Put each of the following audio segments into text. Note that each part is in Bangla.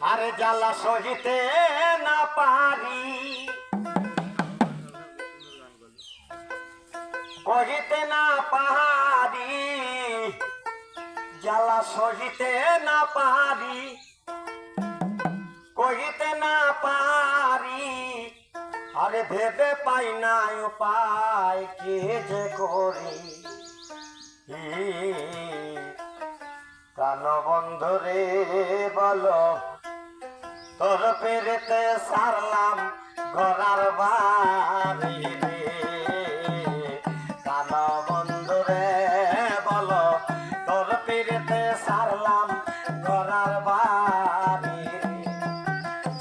আরে জ্বালা সহিতে না পারি, কহিতে না পারি, জ্বালা সহিতে না পারি, কহিতে না পারি। আরে ভেবে পাই না উপায় কি যে করি। কান বন্ধুরে বলো তোর পেরেতে সারলাম ঘরার বাড়ি রে। কান বন্ধুরে বলো তোর পেরেতে সারলাম ঘরার বাড়ি রে।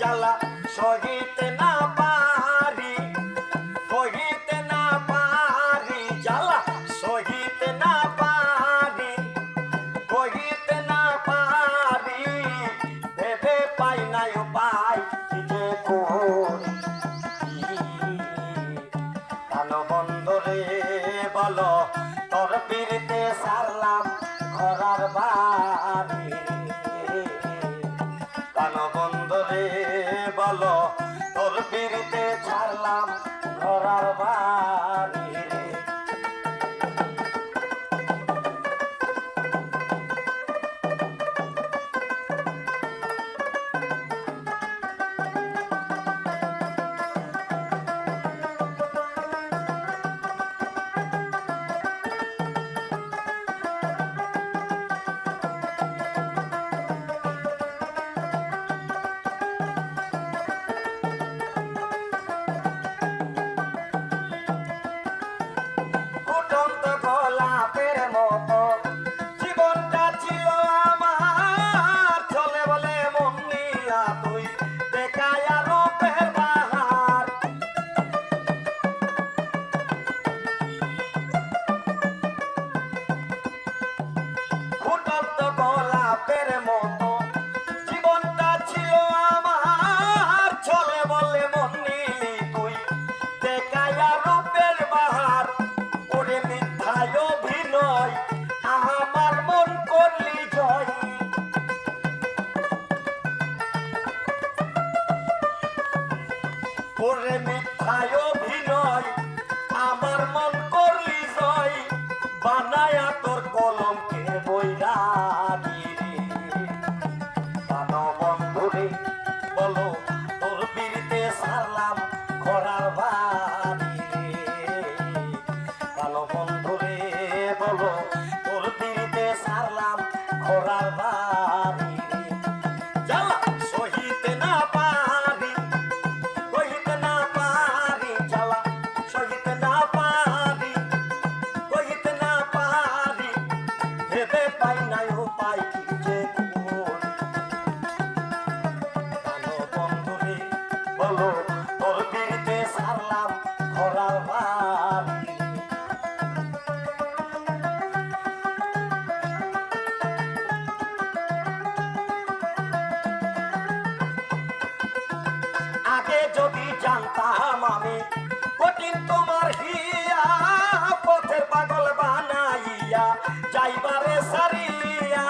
জ্বালা সহিতে না পারি, সহিতে না পারি, জ্বালা সহিতে না পারি, কহিতে না পারি। ভেবে পাই না উপায় কি যে করি। কান বন্ধুরে বলো তোর পিড়িতে সারলাম ঘরার বাড়ি রে। কান বন্ধুরে বলো তোর পিড়িতে ছাড়লাম ঘরার বাড়ি রে। ওরে মিথ্যায় অভিনয় আমার মন করলি জয়, বানায়া তোর কলঙ্কের বৈরাগী রে। কান বন্ধুরে বলো তোর পিড়িতে সারলাম ঘরার বাড়ি রে। কান বন্ধুরে বলো তোর পিড়িতে সারলাম ঘরার বাড়ি রে। জ্বালা সহিতে না পারি, কহিতে না পারি, জ্বালা সহিতে না পারি, কহিতে না পারি। ভেবে পাই না উপায় কি যে করি। কান বন্ধুরে বলো তোর পিড়িতে সারলাম ঘরার বাড়ি রে। আগে যদি জানতাম আমি কঠিন তোমার হিয়া, পথের পাগল বানাইয়া যাইবারে সারিয়া।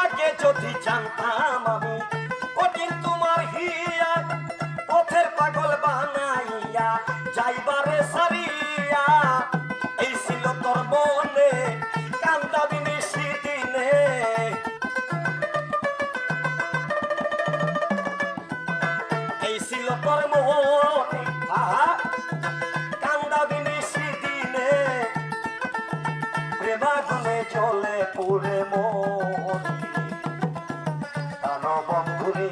আগে যদি জানতাম আমি কঠিন তোমার হিয়া, পথের পাগল বানাইয়া যাইবারে সারিয়া। এই ছিল তোর মনে কান্দাবি নিশি দিনে, এই ছিল তোর মনে কান্দাবি নিশি দিনে। প্রেমাগুনে চলে পুরে মন। কান বন্ধুরে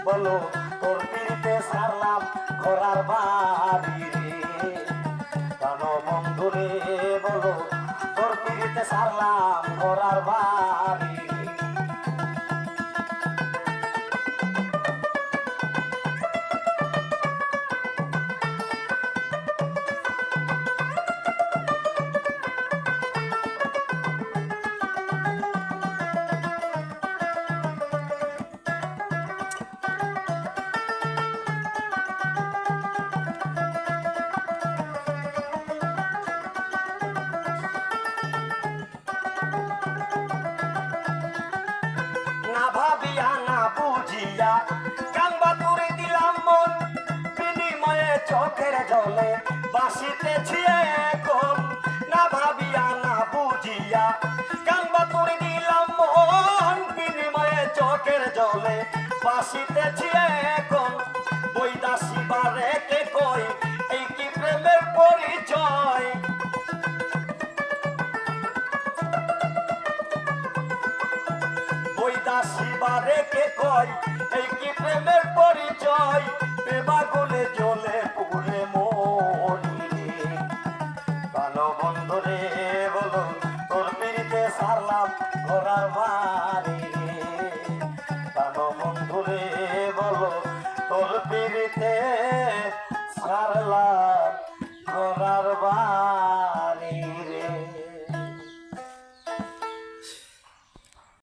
বলো তোর পিড়িতে সারলাম ঘরার বাড়ি রে। কান বন্ধুরে বলো তোর পিড়িতে সারলাম ঘরার বাড়ি রে। বাসিতেছি এখন না ভাবিয়া না বুঝিয়া কানবা তুই দিলাম মন বিনিময়ে চোখের জলে বাসিতেছি এখন বৈদাসী বারে কে কই এই কি প্রেমের পরিচয় বৈদাসী বারে কে কই এই কি প্রেমের পরিচয় প্রেমাগুলে জ্বলে পুরে মরি কালো বন্ধু রে বলো তোর পিড়িতে সারলাম ঘোড়ার বাড়ি কালো বন্ধু রে বলো তোর পিড়িতে সারলাম ঘোড়ার বাড়ি